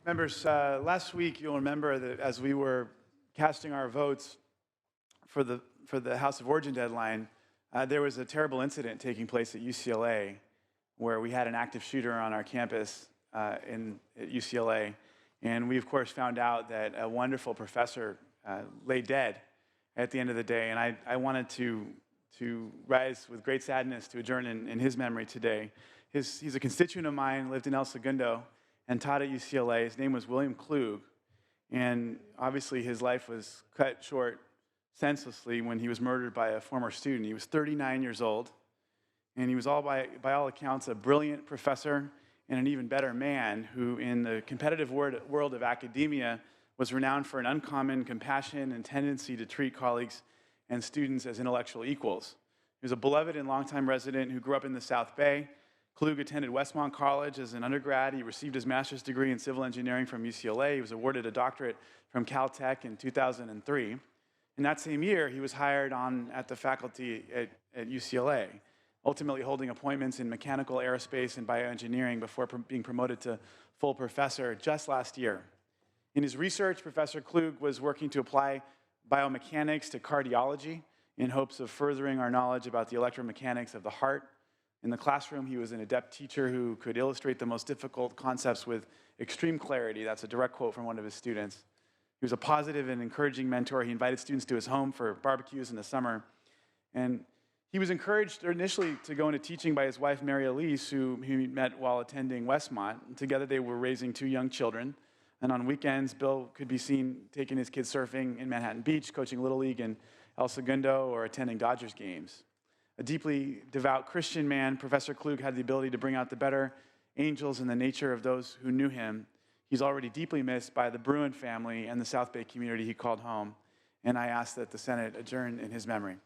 Members, last week you'll remember that as we were casting our votes for the House of Origin deadline, there was a terrible incident taking place at UCLA where we had an active shooter on our campus at UCLA. And we, of course, found out that a wonderful professor lay dead at the end of the day. And I wanted to rise with great sadness to adjourn in his memory today. He's a constituent of mine, lived in El Segundo, and taught at UCLA. His name was William Klug. And obviously his life was cut short senselessly when he was murdered by a former student. He was 39 years old, and he was by all accounts a brilliant professor and an even better man who, in the competitive world of academia, was renowned for an uncommon compassion and tendency to treat colleagues and students as intellectual equals. He was a beloved and longtime resident who grew up in the South Bay. Klug attended Westmont College as an undergrad. He received his master's degree in civil engineering from UCLA. He was awarded a doctorate from Caltech in 2003. In that same year, he was hired on at the faculty at UCLA, ultimately holding appointments in mechanical, aerospace, and bioengineering before being promoted to full professor just last year. In his research, Professor Klug was working to apply biomechanics to cardiology in hopes of furthering our knowledge about the electromechanics of the heart. In the classroom, he was an adept teacher who could illustrate the most difficult concepts with extreme clarity. That's a direct quote from one of his students. He was a positive and encouraging mentor. He invited students to his home for barbecues in the summer. And he was encouraged initially to go into teaching by his wife, Mary Elise, who he met while attending Westmont. And together they were raising 2 young children. And on weekends, Bill could be seen taking his kids surfing in Manhattan Beach, coaching Little League in El Segundo, or attending Dodgers games. A deeply devout Christian man, Professor Klug had the ability to bring out the better angels in the nature of those who knew him. He's already deeply missed by the Bruin family and the South Bay community he called home. And I ask that the Senate adjourn in his memory.